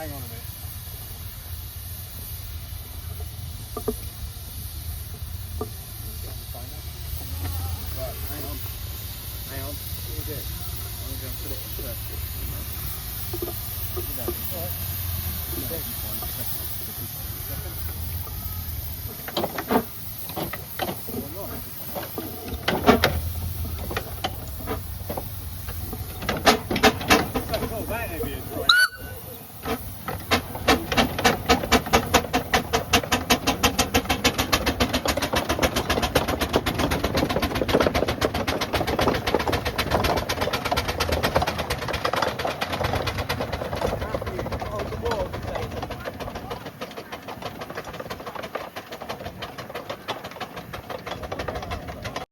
hang on a minute. Right, hang on. Hang on. What do we do? I'm going to put it first. You know, all right.